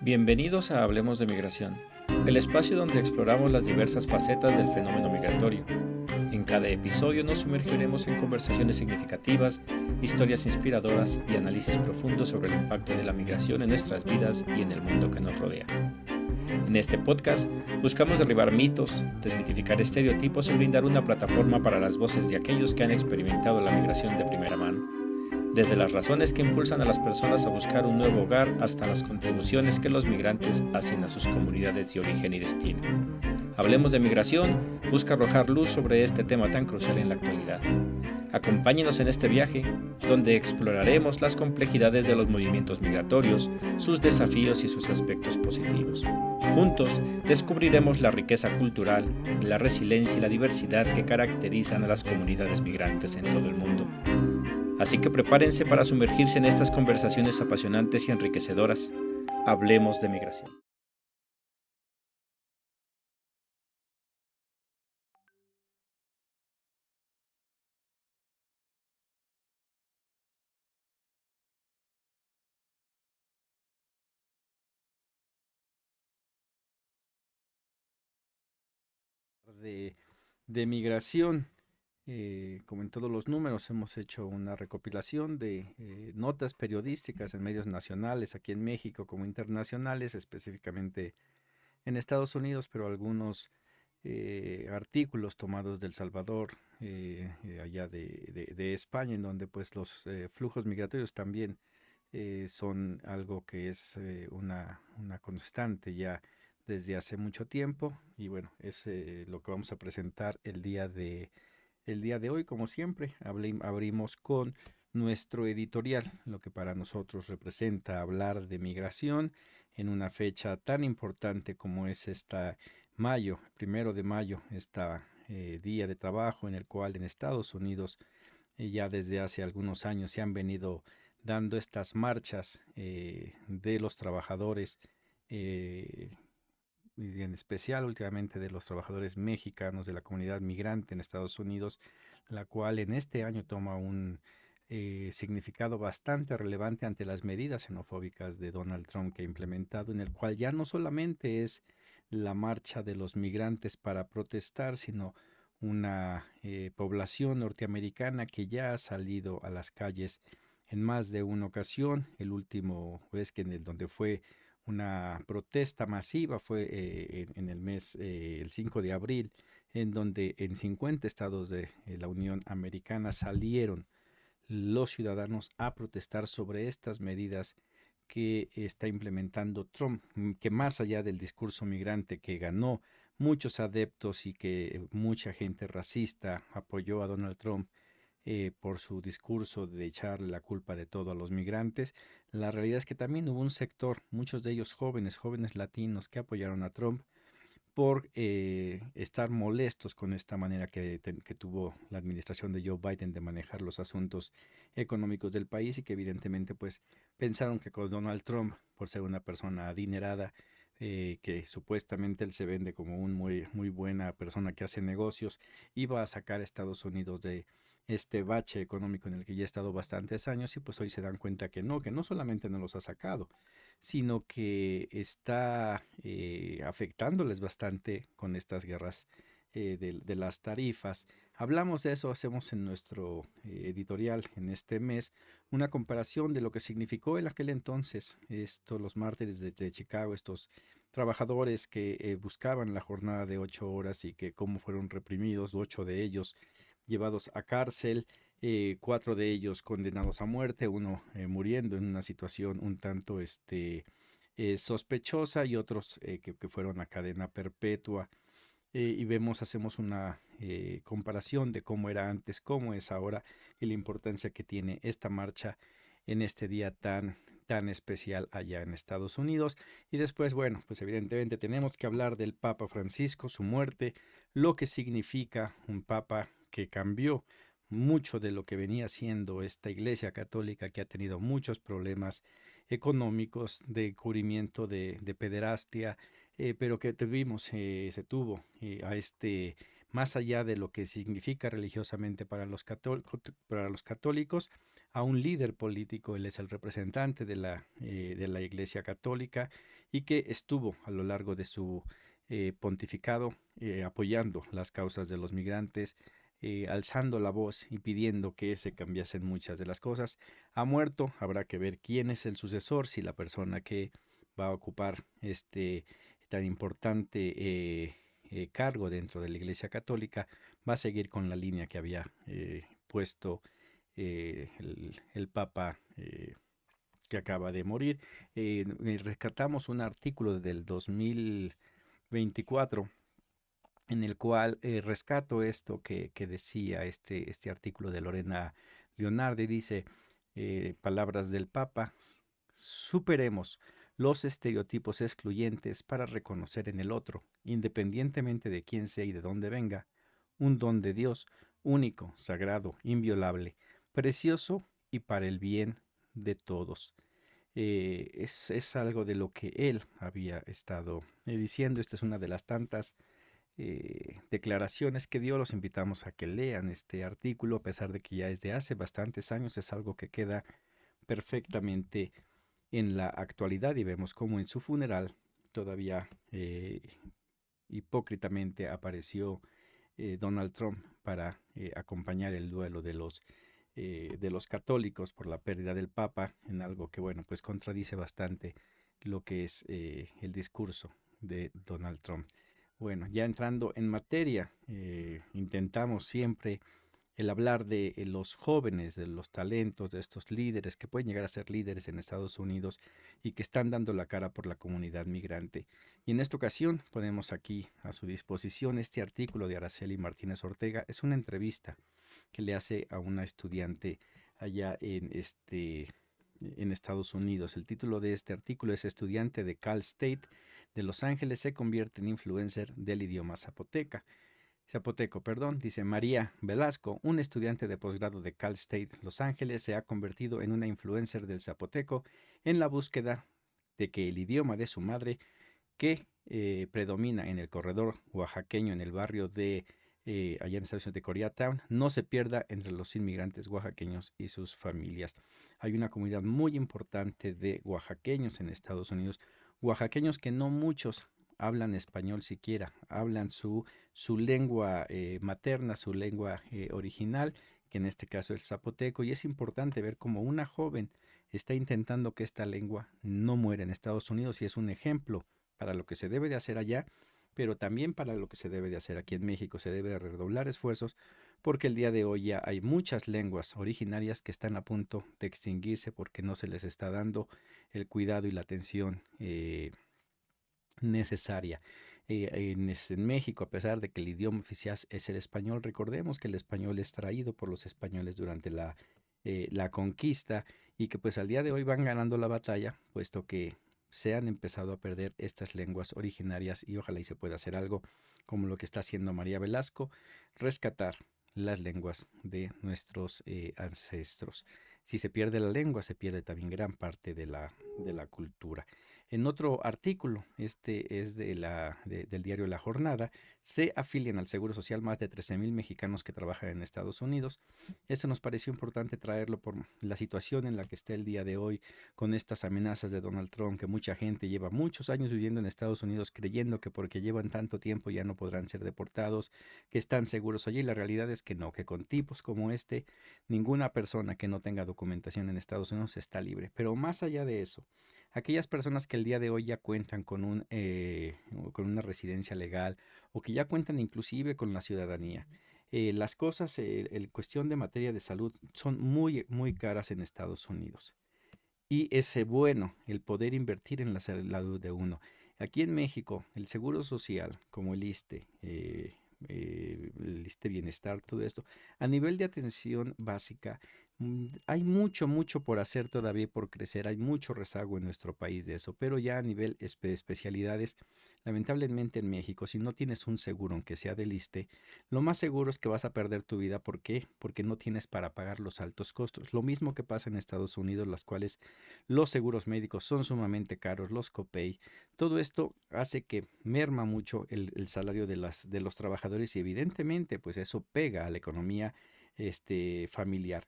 Bienvenidos a Hablemos de Migración, el espacio donde exploramos las diversas facetas del fenómeno migratorio. En cada episodio nos sumergiremos en conversaciones significativas, historias inspiradoras y análisis profundos sobre el impacto de la migración en nuestras vidas y en el mundo que nos rodea. En este podcast buscamos derribar mitos, desmitificar estereotipos y brindar una plataforma para las voces de aquellos que han experimentado la migración de primera mano. Desde las razones que impulsan a las personas a buscar un nuevo hogar hasta las contribuciones que los migrantes hacen a sus comunidades de origen y destino. Hablemos de Migración busca arrojar luz sobre este tema tan crucial en la actualidad. Acompáñenos en este viaje, donde exploraremos las complejidades de los movimientos migratorios, sus desafíos y sus aspectos positivos. Juntos descubriremos la riqueza cultural, la resiliencia y la diversidad que caracterizan a las comunidades migrantes en todo el mundo. Así que prepárense para sumergirse en estas conversaciones apasionantes y enriquecedoras. Hablemos de migración. De, de migración, como en todos los números, hemos hecho una recopilación de notas periodísticas en medios nacionales, aquí en México como internacionales, específicamente en Estados Unidos, pero algunos artículos tomados del Salvador, allá de España, en donde pues los flujos migratorios también son algo que es una constante ya desde hace mucho tiempo. Y bueno, es lo que vamos a presentar el día de hoy. Como siempre, abrimos con nuestro editorial, lo que para nosotros representa hablar de migración en una fecha tan importante como es esta mayo, 1 de mayo, esta día de trabajo en el cual en Estados Unidos ya desde hace algunos años se han venido dando estas marchas de los trabajadores, eh, y en especial últimamente de los trabajadores mexicanos de la comunidad migrante en Estados Unidos, la cual en este año toma un significado bastante relevante ante las medidas xenofóbicas de Donald Trump que ha implementado, en el cual ya no solamente es la marcha de los migrantes para protestar, sino una población norteamericana que ya ha salido a las calles en más de una ocasión. El último vez que donde fue una protesta masiva fue en el mes, el 5 de abril, en donde en 50 estados de la Unión Americana salieron los ciudadanos a protestar sobre estas medidas que está implementando Trump, que más allá del discurso migrante que ganó muchos adeptos y que mucha gente racista apoyó a Donald Trump por su discurso de echarle la culpa de todo a los migrantes, la realidad es que también hubo un sector, muchos de ellos jóvenes latinos que apoyaron a Trump por estar molestos con esta manera que tuvo la administración de Joe Biden de manejar los asuntos económicos del país, y que evidentemente pues pensaron que con Donald Trump, por ser una persona adinerada, que supuestamente él se vende como un muy buena persona que hace negocios, iba a sacar a Estados Unidos de este bache económico en el que ya ha estado bastantes años, y pues hoy se dan cuenta que no solamente no los ha sacado, sino que está afectándoles bastante con estas guerras de las tarifas. Hablamos de eso, hacemos en nuestro editorial en este mes una comparación de lo que significó en aquel entonces los mártires de Chicago, estos trabajadores que buscaban la jornada de 8 horas, y que cómo fueron reprimidos, 8 de ellos llevados a cárcel, 4 de ellos condenados a muerte, uno muriendo en una situación un tanto sospechosa, y otros que fueron a cadena perpetua. Y hacemos una comparación de cómo era antes, cómo es ahora, y la importancia que tiene esta marcha en este día tan especial allá en Estados Unidos. Y después, bueno, pues evidentemente tenemos que hablar del Papa Francisco, su muerte, lo que significa un papa que cambió mucho de lo que venía siendo esta Iglesia Católica, que ha tenido muchos problemas económicos, de cubrimiento de pederastia, pero que se tuvo más allá de lo que significa religiosamente para los católicos, a un líder político. Él es el representante de la Iglesia Católica, y que estuvo a lo largo de su pontificado apoyando las causas de los migrantes, alzando la voz y pidiendo que se cambiasen muchas de las cosas. Ha muerto, habrá que ver quién es el sucesor, si la persona que va a ocupar este tan importante cargo dentro de la Iglesia Católica va a seguir con la línea que había puesto el Papa que acaba de morir. Rescatamos un artículo del 2024 en el cual rescato esto que decía este artículo de Lorena Leonardi. Dice, palabras del Papa: superemos los estereotipos excluyentes para reconocer en el otro, independientemente de quién sea y de dónde venga, un don de Dios, único, sagrado, inviolable, precioso y para el bien de todos. Es algo de lo que él había estado diciendo. Esta es una de las tantas declaraciones que dio. Los invitamos a que lean este artículo, a pesar de que ya es de hace bastantes años. Es algo que queda perfectamente en la actualidad, y vemos cómo en su funeral todavía hipócritamente apareció Donald Trump para acompañar el duelo de los católicos por la pérdida del Papa, en algo que, bueno, pues contradice bastante lo que es el discurso de Donald Trump. Bueno, ya entrando en materia, intentamos siempre el hablar de los jóvenes, de los talentos, de estos líderes que pueden llegar a ser líderes en Estados Unidos y que están dando la cara por la comunidad migrante. Y en esta ocasión ponemos aquí a su disposición este artículo de Araceli Martínez Ortega. Es una entrevista que le hace a una estudiante allá en Estados Unidos. El título de este artículo es: estudiante de Cal State de Los Ángeles se convierte en influencer del idioma zapoteco, dice María Velasco, un estudiante de posgrado de Cal State Los Ángeles, se ha convertido en una influencer del zapoteco en la búsqueda de que el idioma de su madre, que predomina en el corredor oaxaqueño en el barrio de allá en Estados Unidos de Koreatown, no se pierda entre los inmigrantes oaxaqueños y sus familias. Hay una comunidad muy importante de oaxaqueños en Estados Unidos, oaxaqueños que no muchos hablan español siquiera, hablan su lengua materna, su lengua original, que en este caso es el zapoteco, y es importante ver cómo una joven está intentando que esta lengua no muera en Estados Unidos, y es un ejemplo para lo que se debe de hacer allá, pero también para lo que se debe de hacer aquí en México. Se debe de redoblar esfuerzos, porque el día de hoy ya hay muchas lenguas originarias que están a punto de extinguirse porque no se les está dando el cuidado y la atención necesaria. En México, a pesar de que el idioma oficial es el español, recordemos que el español es traído por los españoles durante la conquista, y que pues al día de hoy van ganando la batalla, puesto que se han empezado a perder estas lenguas originarias, y ojalá y se pueda hacer algo como lo que está haciendo María Velasco, rescatar las lenguas de nuestros ancestros. Si se pierde la lengua, se pierde también gran parte de la cultura. En otro artículo, este es del diario La Jornada, se afilian al Seguro Social más de 13,000 mexicanos que trabajan en Estados Unidos. Esto nos pareció importante traerlo por la situación en la que está el día de hoy, con estas amenazas de Donald Trump, que mucha gente lleva muchos años viviendo en Estados Unidos creyendo que porque llevan tanto tiempo ya no podrán ser deportados, que están seguros allí. La realidad es que no, que con tipos como este, ninguna persona que no tenga documentación en Estados Unidos está libre. Pero más allá de eso, aquellas personas que el día de hoy ya cuentan con una residencia legal, o que ya cuentan inclusive con la ciudadanía, las cosas, en cuestión de materia de salud, son muy, muy caras en Estados Unidos. Y es bueno el poder invertir en la salud de uno. Aquí en México, el Seguro Social, como el ISSSTE, el ISSSTE Bienestar, todo esto, a nivel de atención básica, hay mucho, mucho por hacer todavía, por crecer. Hay mucho rezago en nuestro país de eso, pero ya a nivel especialidades, lamentablemente en México, si no tienes un seguro, aunque sea del ISSSTE, lo más seguro es que vas a perder tu vida. ¿Por qué? Porque no tienes para pagar los altos costos. Lo mismo que pasa en Estados Unidos, las cuales los seguros médicos son sumamente caros, los copay. Todo esto hace que merma mucho el salario de los trabajadores, y evidentemente pues eso pega a la economía familiar.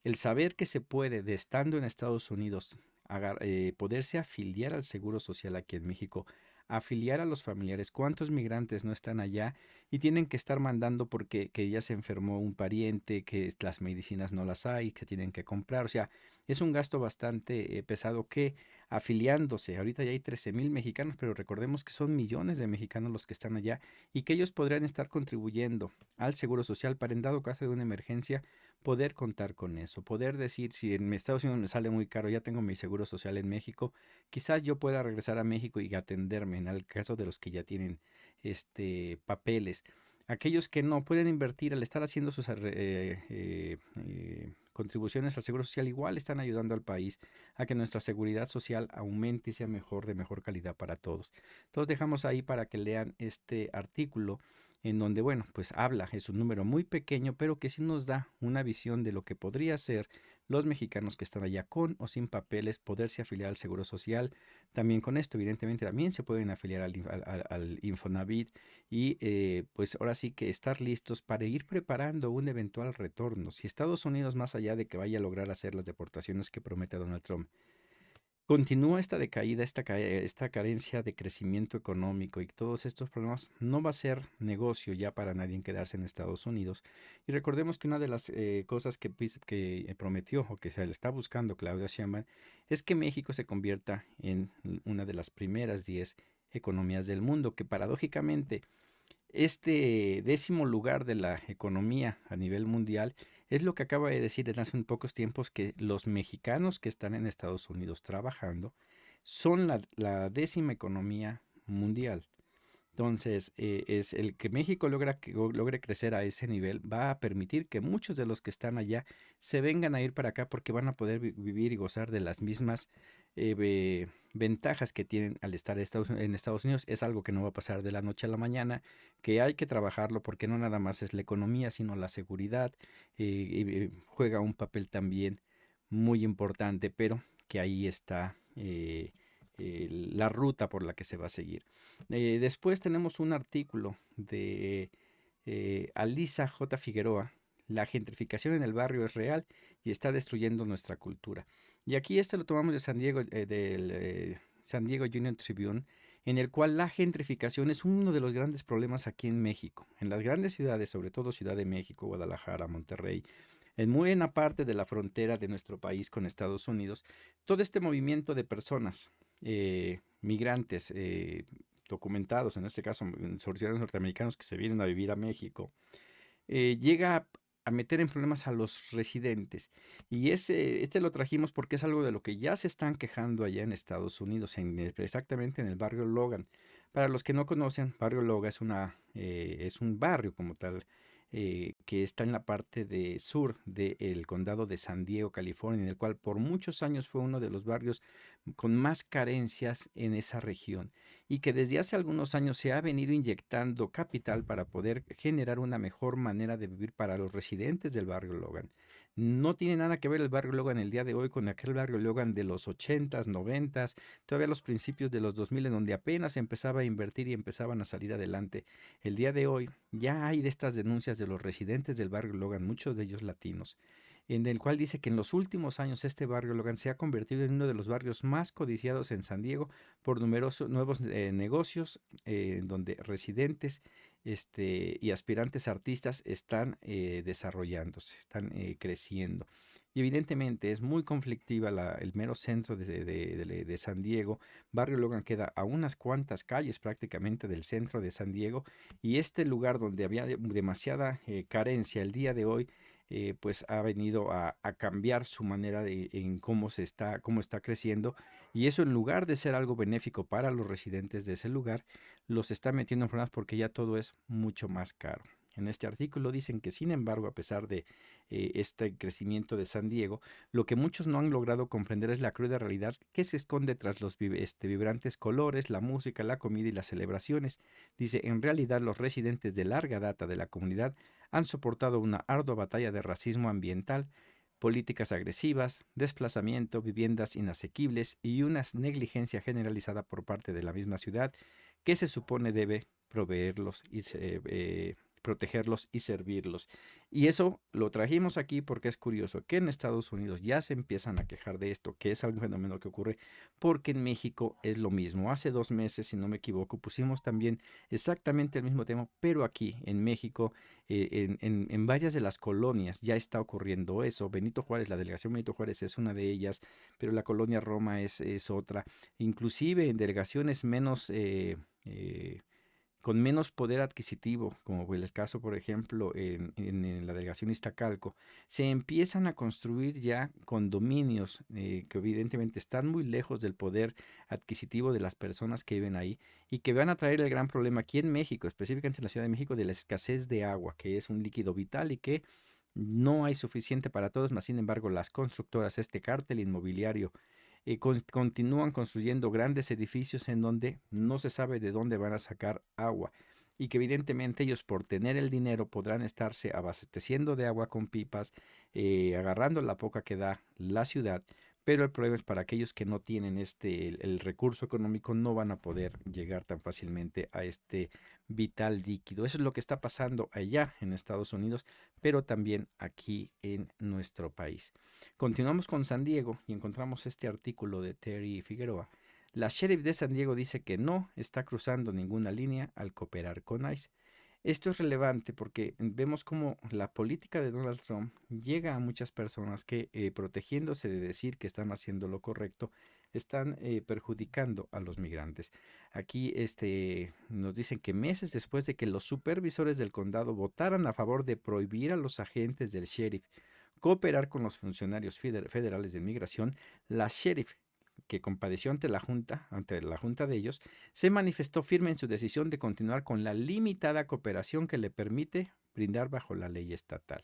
El saber que se puede, de estando en Estados Unidos, poderse afiliar al Seguro Social aquí en México, afiliar a los familiares. ¿Cuántos migrantes no están allá y tienen que estar mandando porque que ya se enfermó un pariente, que las medicinas no las hay, que tienen que comprar? O sea, es un gasto bastante pesado que afiliándose, ahorita ya hay 13,000 mexicanos, pero recordemos que son millones de mexicanos los que están allá y que ellos podrían estar contribuyendo al Seguro Social para en dado caso de una emergencia poder contar con eso, poder decir si en Estados Unidos me sale muy caro, ya tengo mi Seguro Social en México, quizás yo pueda regresar a México y atenderme en el caso de los que ya tienen papeles. Aquellos que no pueden invertir al estar haciendo sus contribuciones al Seguro Social, igual están ayudando al país a que nuestra seguridad social aumente y sea mejor, de mejor calidad para todos. Entonces dejamos ahí para que lean este artículo en donde, bueno, pues habla, es un número muy pequeño, pero que sí nos da una visión de lo que podría ser los mexicanos que están allá con o sin papeles, poderse afiliar al Seguro Social. También con esto, evidentemente, también se pueden afiliar al Infonavit y pues ahora sí que estar listos para ir preparando un eventual retorno. Si Estados Unidos, más allá de que vaya a lograr hacer las deportaciones que promete Donald Trump, continúa esta decaída, esta carencia de crecimiento económico y todos estos problemas, no va a ser negocio ya para nadie en quedarse en Estados Unidos. Y recordemos que una de las cosas que prometió o que se le está buscando Claudia Sheinbaum es que México se convierta en una de las primeras 10 economías del mundo, que paradójicamente este 10º lugar de la economía a nivel mundial es lo que acaba de decir en hace un pocos tiempos, que los mexicanos que están en Estados Unidos trabajando son la 10ª economía mundial. Entonces, es el que México logre crecer a ese nivel, va a permitir que muchos de los que están allá se vengan a ir para acá porque van a poder vivir y gozar de las mismas ventajas que tienen al estar en Estados Unidos. Es algo que no va a pasar de la noche a la mañana, que hay que trabajarlo porque no nada más es la economía, sino la seguridad. Juega un papel también muy importante, pero que ahí está la ruta por la que se va a seguir. Después tenemos un artículo de Alisa J. Figueroa. La gentrificación en el barrio es real y está destruyendo nuestra cultura. Y aquí este lo tomamos de San Diego, del San Diego Union Tribune, en el cual la gentrificación es uno de los grandes problemas aquí en México. En las grandes ciudades, sobre todo Ciudad de México, Guadalajara, Monterrey, en muy buena parte de la frontera de nuestro país con Estados Unidos, todo este movimiento de personas, migrantes, documentados, en este caso ciudadanos norteamericanos que se vienen a vivir a México, llega a meter en problemas a los residentes. Y este lo trajimos porque es algo de lo que ya se están quejando allá en Estados Unidos, exactamente en el barrio Logan. Para los que no conocen, barrio Logan es un barrio como tal, que está en la parte de sur del condado de San Diego, California, en el cual por muchos años fue uno de los barrios con más carencias en esa región y que desde hace algunos años se ha venido inyectando capital para poder generar una mejor manera de vivir para los residentes del barrio Logan. No tiene nada que ver el barrio Logan el día de hoy con aquel barrio Logan de los 80s, 90s, todavía los principios de los 2000, en donde apenas se empezaba a invertir y empezaban a salir adelante. El día de hoy ya hay de estas denuncias de los residentes del barrio Logan, muchos de ellos latinos, en el cual dice que en los últimos años este barrio Logan se ha convertido en uno de los barrios más codiciados en San Diego por numerosos nuevos negocios, donde residentes y aspirantes artistas están desarrollándose, están creciendo. Y evidentemente es muy conflictiva el mero centro de San Diego. Barrio Logan queda a unas cuantas calles prácticamente del centro de San Diego, y este lugar donde había demasiada carencia el día de hoy, pues ha venido a cambiar su manera en cómo está creciendo, y eso, en lugar de ser algo benéfico para los residentes de ese lugar, los está metiendo en problemas porque ya todo es mucho más caro. En este artículo dicen que, sin embargo, a pesar de este crecimiento de San Diego, lo que muchos no han logrado comprender es la cruda realidad que se esconde tras los vibrantes colores, la música, la comida y las celebraciones. Dice, en realidad los residentes de larga data de la comunidad han soportado una ardua batalla de racismo ambiental, políticas agresivas, desplazamiento, viviendas inasequibles y una negligencia generalizada por parte de la misma ciudad que se supone debe protegerlos y servirlos. Y eso lo trajimos aquí porque es curioso que en Estados Unidos ya se empiezan a quejar de esto, que es un fenómeno que ocurre porque en México es lo mismo. Hace 2 meses, si no me equivoco, pusimos también exactamente el mismo tema, pero aquí en México, en varias de las colonias ya está ocurriendo eso. Benito Juárez, la delegación Benito Juárez es una de ellas, pero la colonia Roma es otra. Inclusive en delegaciones menos... con menos poder adquisitivo, como fue el caso, por ejemplo, en la delegación Iztacalco, se empiezan a construir ya condominios que evidentemente están muy lejos del poder adquisitivo de las personas que viven ahí y que van a traer el gran problema aquí en México, específicamente en la Ciudad de México, de la escasez de agua, que es un líquido vital y que no hay suficiente para todos, más sin embargo las constructoras, este cártel inmobiliario, continúan construyendo grandes edificios en donde no se sabe de dónde van a sacar agua y que evidentemente ellos por tener el dinero podrán estarse abasteciendo de agua con pipas, agarrando la poca que da la ciudad, pero el problema es para aquellos que no tienen el recurso económico no van a poder llegar tan fácilmente a este vital líquido. Eso es lo que está pasando allá en Estados Unidos, pero también aquí en nuestro país. Continuamos con San Diego y encontramos este artículo de Terry Figueroa. La sheriff de San Diego dice que no está cruzando ninguna línea al cooperar con ICE. Esto es relevante porque vemos cómo la política de Donald Trump llega a muchas personas que, protegiéndose de decir que están haciendo lo correcto, están perjudicando a los migrantes. Aquí nos dicen que meses después de que los supervisores del condado votaran a favor de prohibir a los agentes del sheriff cooperar con los funcionarios federales de inmigración, la sheriff, que compadeció ante la junta de ellos, se manifestó firme en su decisión de continuar con la limitada cooperación que le permite brindar bajo la ley estatal.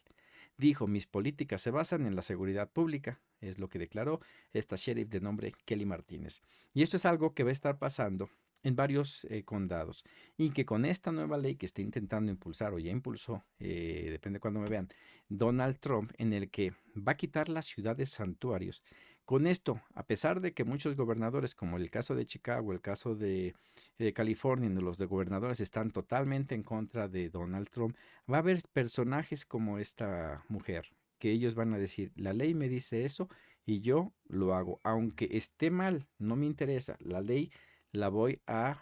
Dijo, mis políticas se basan en la seguridad pública, es lo que declaró esta sheriff de nombre Kelly Martínez. Y esto es algo que va a estar pasando en varios condados y que con esta nueva ley que está intentando impulsar o ya impulsó, depende de cuándo me vean, Donald Trump, en el que va a quitar las ciudades santuarios. Con esto, a pesar de que muchos gobernadores, como el caso de Chicago, el caso de California, los de gobernadores están totalmente en contra de Donald Trump, va a haber personajes como esta mujer, que ellos van a decir, la ley me dice eso y yo lo hago, aunque esté mal, no me interesa, la ley la voy a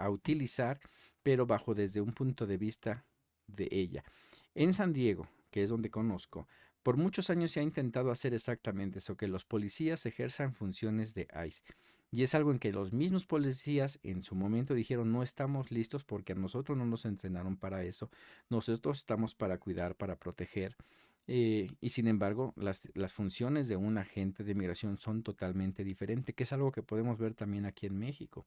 utilizar, pero bajo desde un punto de vista de ella. En San Diego, que es donde conozco, por muchos años se ha intentado hacer exactamente eso, que los policías ejerzan funciones de ICE. Y es algo en que los mismos policías en su momento dijeron, no estamos listos porque a nosotros no nos entrenaron para eso, nosotros estamos para cuidar, para proteger. Y sin embargo, las funciones de un agente de migración son totalmente diferentes, que es algo que podemos ver también aquí en México.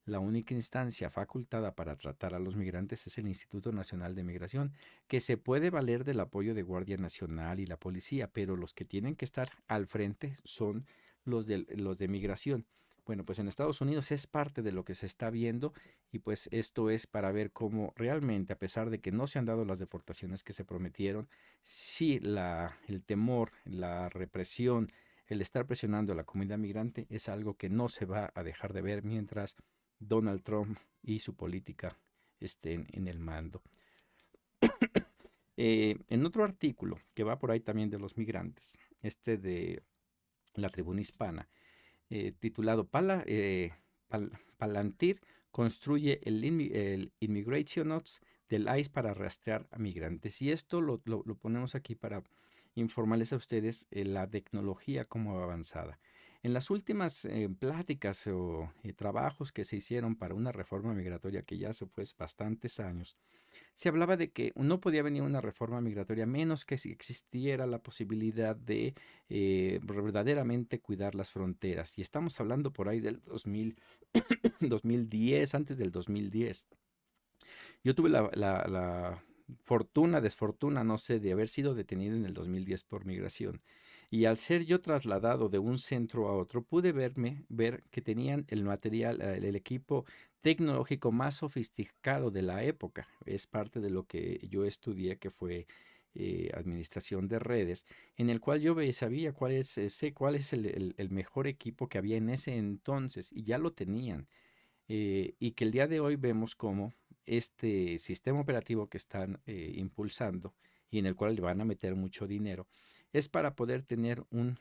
La única instancia facultada para tratar a los migrantes es el Instituto Nacional de Migración, que se puede valer del apoyo de Guardia Nacional y la policía, pero los que tienen que estar al frente son los de migración. Bueno, pues en Estados Unidos es parte de lo que se está viendo y pues esto es para ver cómo realmente, a pesar de que no se han dado las deportaciones que se prometieron, sí el temor, la represión, el estar presionando a la comunidad migrante es algo que no se va a dejar de ver mientras Donald Trump y su política estén en el mando. En otro artículo que va por ahí también de los migrantes, de la Tribuna Hispana, titulado Palantir construye el Immigration Notes del ICE para rastrear a migrantes. Y esto lo ponemos aquí para informarles a ustedes la tecnología como avanzada. En las últimas pláticas o trabajos que se hicieron para una reforma migratoria que ya se fue bastantes años, se hablaba de que no podía venir una reforma migratoria menos que si existiera la posibilidad de verdaderamente cuidar las fronteras. Y estamos hablando por ahí del 2010, antes del 2010. Yo tuve la fortuna, desfortuna, no sé, de haber sido detenido en el 2010 por migración. Y al ser yo trasladado de un centro a otro, pude ver que tenían el material, el equipo tecnológico más sofisticado de la época. Es parte de lo que yo estudié, que fue administración de redes, en el cual yo sabía sé cuál es el mejor equipo que había en ese entonces, y ya lo tenían. Y que el día de hoy vemos cómo este sistema operativo que están impulsando y en el cual le van a meter mucho dinero, es para poder tener un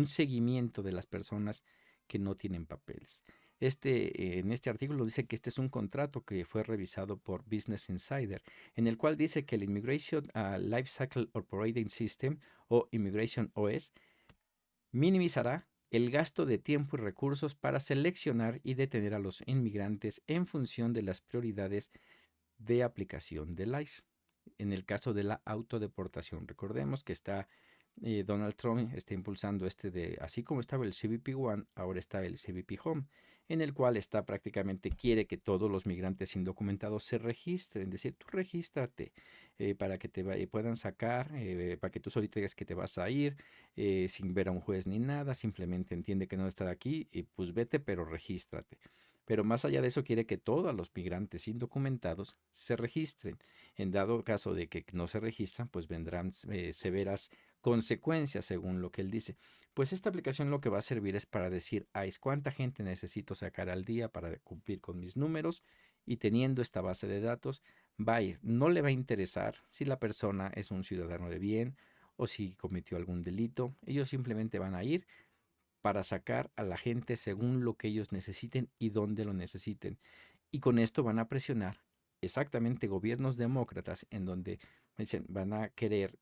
seguimiento de las personas que no tienen papeles. En este artículo dice que este es un contrato que fue revisado por Business Insider, en el cual dice que el Immigration Lifecycle Operating System o Immigration OS minimizará el gasto de tiempo y recursos para seleccionar y detener a los inmigrantes en función de las prioridades de aplicación del ICE. En el caso de la autodeportación, recordemos que Donald Trump está impulsando así como estaba el CBP One, ahora está el CBP Home, en el cual quiere que todos los migrantes indocumentados se registren, es decir, tú regístrate para que puedan sacar, para que tú solito digas que te vas a ir, sin ver a un juez ni nada, simplemente entiende que no está aquí y pues vete, pero regístrate. Pero más allá de eso, quiere que todos los migrantes indocumentados se registren. En dado caso de que no se registran, pues vendrán severas consecuencias, según lo que él dice. Pues esta aplicación lo que va a servir es para decir, ¿cuánta gente necesito sacar al día para cumplir con mis números? Y teniendo esta base de datos, va a ir. No le va a interesar si la persona es un ciudadano de bien o si cometió algún delito. Ellos simplemente van a ir para sacar a la gente según lo que ellos necesiten y dónde lo necesiten. Y con esto van a presionar exactamente gobiernos demócratas en donde dicen, van a querer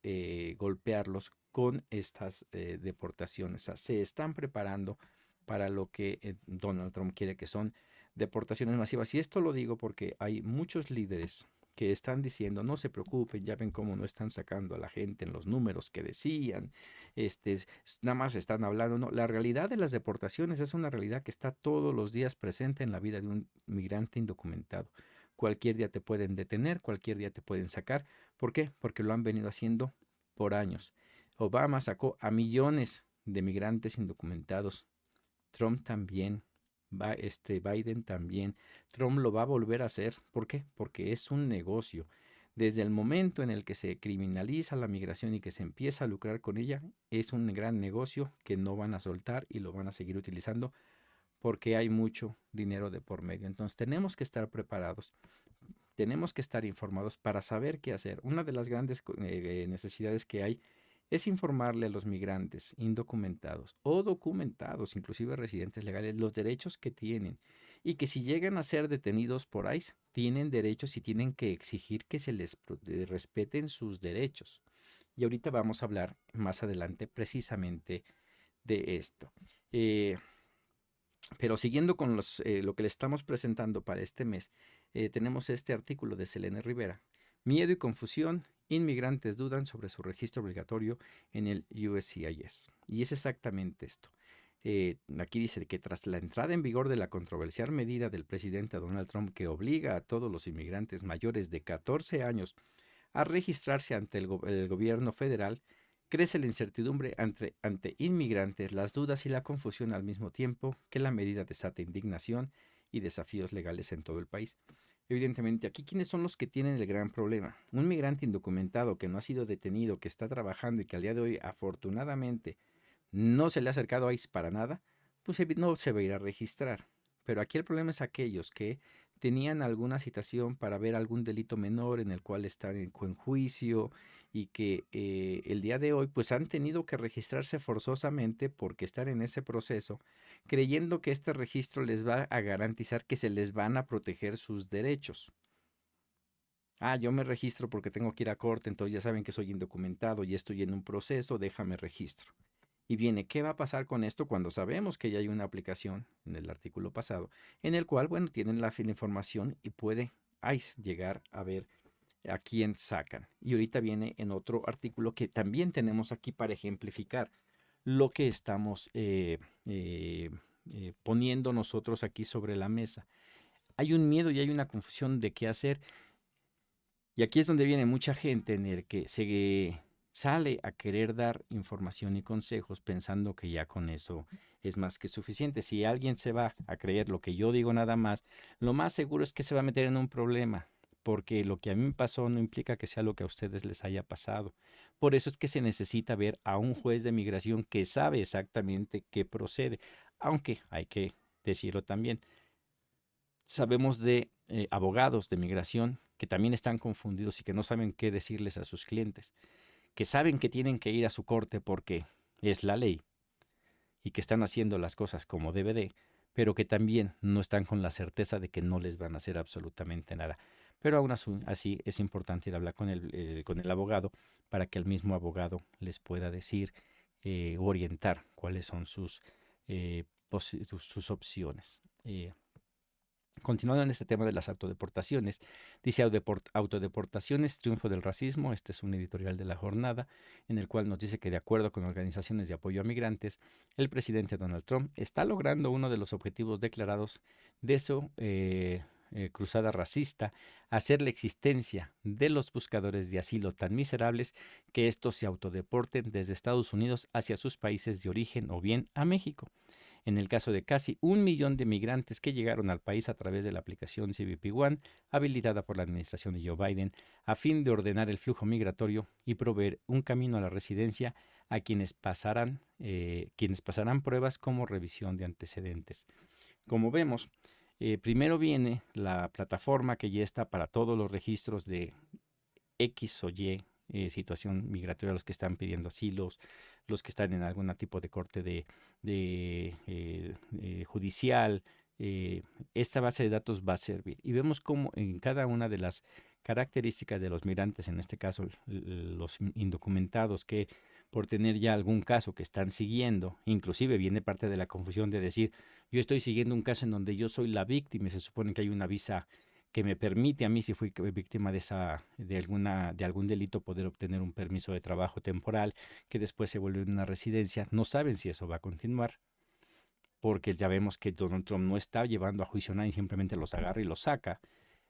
golpearlos con estas deportaciones. O sea, se están preparando para lo que Donald Trump quiere, que son deportaciones masivas. Y esto lo digo porque hay muchos líderes que están diciendo, no se preocupen, ya ven cómo no están sacando a la gente en los números que decían, nada más están hablando, no, la realidad de las deportaciones es una realidad que está todos los días presente en la vida de un migrante indocumentado. Cualquier día te pueden detener, cualquier día te pueden sacar. ¿Por qué? Porque lo han venido haciendo por años. Obama sacó a millones de migrantes indocumentados. Trump también. Biden también. Trump lo va a volver a hacer. ¿Por qué? Porque es un negocio. Desde el momento en el que se criminaliza la migración y que se empieza a lucrar con ella, es un gran negocio que no van a soltar y lo van a seguir utilizando porque hay mucho dinero de por medio. Entonces tenemos que estar preparados, tenemos que estar informados para saber qué hacer. Una de las grandes necesidades que hay es informarle a los migrantes indocumentados o documentados, inclusive residentes legales, los derechos que tienen y que si llegan a ser detenidos por ICE, tienen derechos y tienen que exigir que se les respeten sus derechos. Y ahorita vamos a hablar más adelante precisamente de esto. Pero siguiendo con lo que le estamos presentando para este mes, tenemos este artículo de Selene Rivera. Miedo y confusión, inmigrantes dudan sobre su registro obligatorio en el USCIS. Y es exactamente esto. Aquí dice que tras la entrada en vigor de la controversial medida del presidente Donald Trump que obliga a todos los inmigrantes mayores de 14 años a registrarse ante el gobierno federal, crece la incertidumbre ante inmigrantes, las dudas y la confusión al mismo tiempo que la medida desata indignación y desafíos legales en todo el país. Evidentemente, aquí quiénes son los que tienen el gran problema. Un migrante indocumentado que no ha sido detenido, que está trabajando y que al día de hoy afortunadamente no se le ha acercado a ICE para nada, pues no se va a ir a registrar. Pero aquí el problema es aquellos que tenían alguna citación para ver algún delito menor en el cual están en juicio y que el día de hoy pues han tenido que registrarse forzosamente porque están en ese proceso, creyendo que este registro les va a garantizar que se les van a proteger sus derechos. Yo me registro porque tengo que ir a corte, entonces ya saben que soy indocumentado y estoy en un proceso, déjame registro. Y viene, ¿qué va a pasar con esto cuando sabemos que ya hay una aplicación en el artículo pasado en el cual, bueno, tienen la información y puede ICE llegar a ver a quién sacan? Y ahorita viene en otro artículo que también tenemos aquí para ejemplificar lo que estamos poniendo nosotros aquí sobre la mesa. Hay un miedo y hay una confusión de qué hacer. Y aquí es donde viene mucha gente en el que se sale a querer dar información y consejos pensando que ya con eso es más que suficiente. Si alguien se va a creer lo que yo digo nada más, lo más seguro es que se va a meter en un problema, porque lo que a mí me pasó no implica que sea lo que a ustedes les haya pasado. Por eso es que se necesita ver a un juez de migración que sabe exactamente qué procede, aunque hay que decirlo también. Sabemos de abogados de migración que también están confundidos y que no saben qué decirles a sus clientes, que saben que tienen que ir a su corte porque es la ley y que están haciendo las cosas como debe de, pero que también no están con la certeza de que no les van a hacer absolutamente nada. Pero aún así es importante ir a hablar con el abogado para que el mismo abogado les pueda decir, orientar cuáles son sus opciones. Continuando en este tema de las autodeportaciones, dice Autodeportaciones, triunfo del racismo. Este es un editorial de La Jornada, en el cual nos dice que de acuerdo con organizaciones de apoyo a migrantes, el presidente Donald Trump está logrando uno de los objetivos declarados de su cruzada racista, hacer la existencia de los buscadores de asilo tan miserables que estos se autodeporten desde Estados Unidos hacia sus países de origen o bien a México. En el caso de casi 1 millón de migrantes que llegaron al país a través de la aplicación CBP One, habilitada por la administración de Joe Biden, a fin de ordenar el flujo migratorio y proveer un camino a la residencia a quienes pasarán pruebas como revisión de antecedentes. Como vemos, primero viene la plataforma que ya está para todos los registros de X o Y situación migratoria, los que están pidiendo asilos, los que están en algún tipo de corte judicial. Esta base de datos va a servir. Y vemos cómo en cada una de las características de los migrantes, en este caso los indocumentados, que por tener ya algún caso que están siguiendo, inclusive viene parte de la confusión de decir, yo estoy siguiendo un caso en donde yo soy la víctima y se supone que hay una visa que me permite a mí, si fui víctima de algún delito, poder obtener un permiso de trabajo temporal que después se vuelve una residencia. No saben si eso va a continuar, porque ya vemos que Donald Trump no está llevando a juicio a nadie, simplemente los agarra y los saca.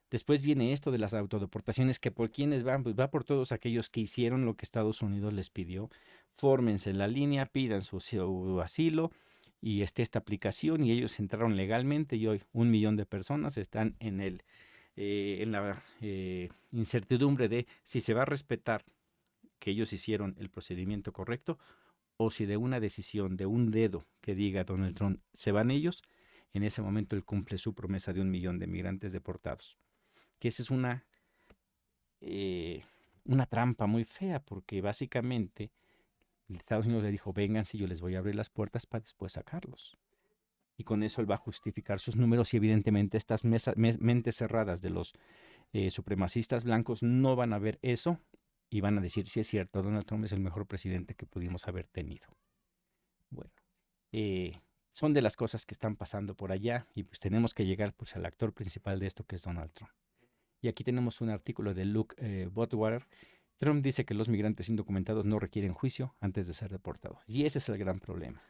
Después viene esto de las autodeportaciones, que por quienes van, pues va por todos aquellos que hicieron lo que Estados Unidos les pidió. Fórmense en la línea, pidan su asilo y esté esta aplicación, y ellos entraron legalmente, y hoy 1 millón de personas están en la incertidumbre de si se va a respetar que ellos hicieron el procedimiento correcto, o si de una decisión, de un dedo que diga Donald Trump, se van ellos, en ese momento él cumple su promesa de 1 millón de migrantes deportados. Que esa es una trampa muy fea, porque básicamente Estados Unidos le dijo, vengan, si yo les voy a abrir las puertas para después sacarlos. Y con eso él va a justificar sus números, y evidentemente estas mentes cerradas de los supremacistas blancos no van a ver eso y van a decir, sí es cierto, Donald Trump es el mejor presidente que pudimos haber tenido. Bueno, son de las cosas que están pasando por allá, y pues tenemos que llegar pues al actor principal de esto, que es Donald Trump. Y aquí tenemos un artículo de Luke Botwater. Trump dice que los migrantes indocumentados no requieren juicio antes de ser deportados. Y ese es el gran problema.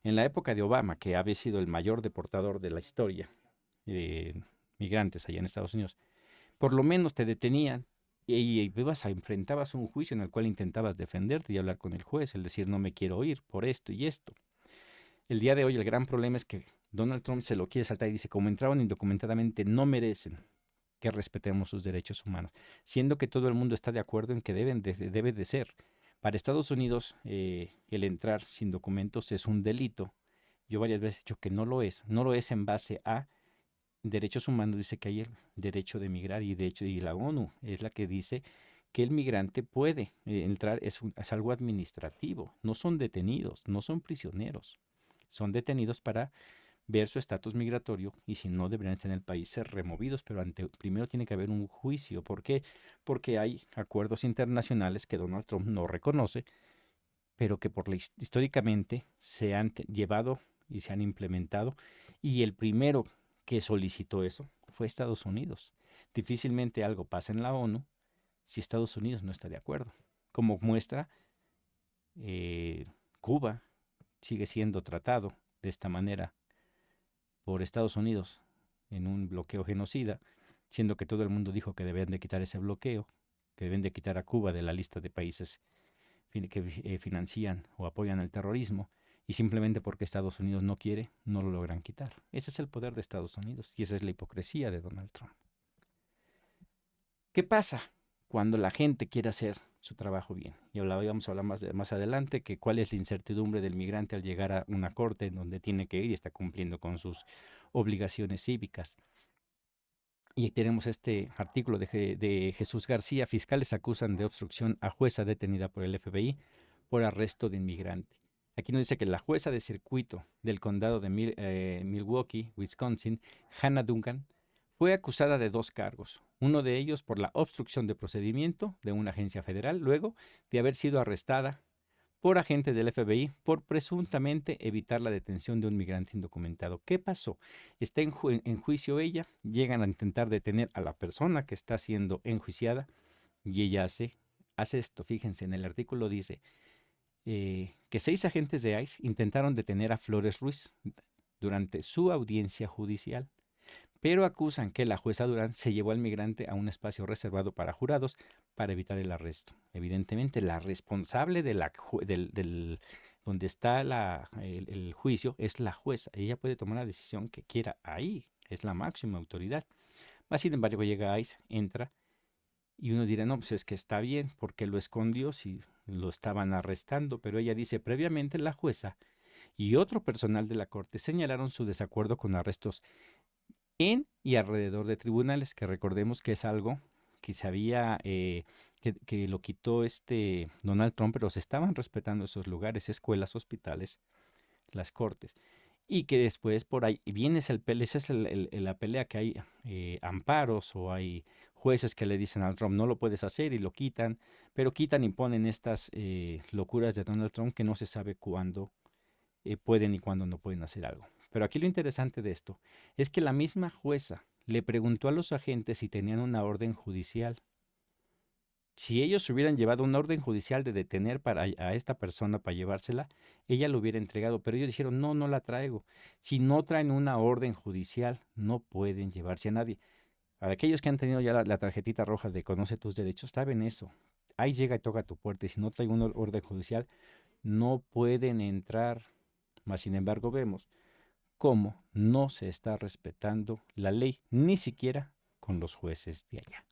En la época de Obama, que había sido el mayor deportador de la historia de migrantes allá en Estados Unidos, por lo menos te detenían y enfrentabas un juicio en el cual intentabas defenderte y hablar con el juez, el decir, no me quiero ir por esto y esto. El día de hoy el gran problema es que Donald Trump se lo quiere saltar y dice, como entraron indocumentadamente, no merecen que respetemos sus derechos humanos, siendo que todo el mundo está de acuerdo en que debe de ser. Para Estados Unidos, el entrar sin documentos es un delito. Yo varias veces he dicho que no lo es. No lo es en base a derechos humanos. Dice que hay el derecho de migrar, y de hecho y la ONU es la que dice que el migrante puede entrar, es algo administrativo. No son detenidos, no son prisioneros. Son detenidos para ver su estatus migratorio, y si no, deberían estar en el país, ser removidos, pero primero tiene que haber un juicio. ¿Por qué? Porque hay acuerdos internacionales que Donald Trump no reconoce, pero que históricamente se han llevado y se han implementado, y el primero que solicitó eso fue Estados Unidos. Difícilmente algo pasa en la ONU si Estados Unidos no está de acuerdo. Como muestra, Cuba sigue siendo tratado de esta manera por Estados Unidos en un bloqueo genocida, siendo que todo el mundo dijo que deben de quitar ese bloqueo, que deben de quitar a Cuba de la lista de países que financian o apoyan el terrorismo, y simplemente porque Estados Unidos no quiere, no lo logran quitar. Ese es el poder de Estados Unidos, y esa es la hipocresía de Donald Trump. ¿Qué pasa cuando la gente quiere hacer su trabajo bien? Y vamos a hablar más adelante, que cuál es la incertidumbre del migrante al llegar a una corte en donde tiene que ir y está cumpliendo con sus obligaciones cívicas. Y tenemos este artículo de Jesús García. Fiscales acusan de obstrucción a jueza detenida por el FBI por arresto de inmigrante. Aquí nos dice que la jueza de circuito del condado de Milwaukee, Wisconsin, Hannah Duncan, fue acusada de 2 cargos. Uno de ellos por la obstrucción de procedimiento de una agencia federal, luego de haber sido arrestada por agentes del FBI por presuntamente evitar la detención de un migrante indocumentado. ¿Qué pasó? Está en juicio ella, llegan a intentar detener a la persona que está siendo enjuiciada y ella hace esto. Fíjense, en el artículo dice que 6 agentes de ICE intentaron detener a Flores Ruiz durante su audiencia judicial, pero acusan que la jueza Durán se llevó al migrante a un espacio reservado para jurados para evitar el arresto. Evidentemente, la responsable de donde está el juicio es la jueza. Ella puede tomar la decisión que quiera ahí, es la máxima autoridad. Más sin embargo, llega ICE, entra, y uno dirá, no, pues es que está bien, porque lo escondió si lo estaban arrestando, pero ella dice, previamente la jueza y otro personal de la corte señalaron su desacuerdo con arrestos en y alrededor de tribunales, que recordemos que es algo que se había, que lo quitó Donald Trump, pero se estaban respetando esos lugares, escuelas, hospitales, las cortes. Y que después por ahí viene esa es la pelea que hay amparos o hay jueces que le dicen al Trump no lo puedes hacer y lo quitan, pero quitan y ponen estas locuras de Donald Trump que no se sabe cuándo pueden y cuándo no pueden hacer algo. Pero aquí lo interesante de esto es que la misma jueza le preguntó a los agentes si tenían una orden judicial. Si ellos hubieran llevado una orden judicial de detener a esta persona para llevársela, ella lo hubiera entregado, pero ellos dijeron, no, no la traigo. Si no traen una orden judicial, no pueden llevarse a nadie. Para aquellos que han tenido ya la tarjetita roja de conoce tus derechos, saben eso. Ahí llega y toca tu puerta y si no trae una orden judicial, no pueden entrar. Mas, sin embargo, vemos cómo no se está respetando la ley, ni siquiera con los jueces de allá.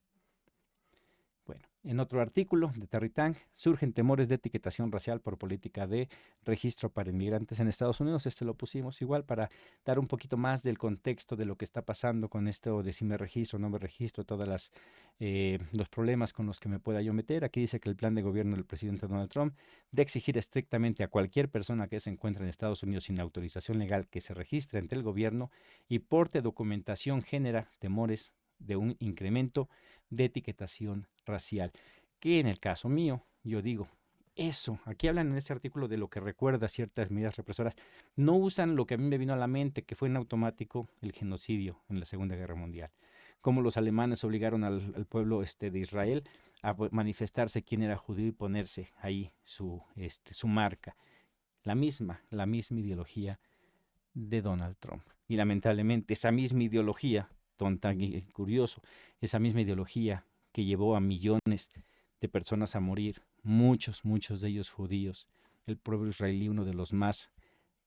Bueno, en otro artículo de Terry Tang, surgen temores de etiquetación racial por política de registro para inmigrantes en Estados Unidos. Lo pusimos igual para dar un poquito más del contexto de lo que está pasando con esto de si me registro, no me registro, todos los problemas con los que me pueda yo meter. Aquí dice que el plan de gobierno del presidente Donald Trump de exigir estrictamente a cualquier persona que se encuentre en Estados Unidos sin autorización legal que se registre ante el gobierno y porte documentación genera temores de un incremento de etiquetación racial, que en el caso mío, yo digo, eso, aquí hablan en este artículo de lo que recuerda ciertas medidas represoras, no usan lo que a mí me vino a la mente, que fue en automático el genocidio en la Segunda Guerra Mundial, como los alemanes obligaron al pueblo de Israel a manifestarse quién era judío y ponerse ahí su marca, la misma ideología de Donald Trump. Y lamentablemente esa misma ideología, tonta y curioso, esa misma ideología que llevó a millones de personas a morir, muchos de ellos judíos, el pueblo israelí, uno de los más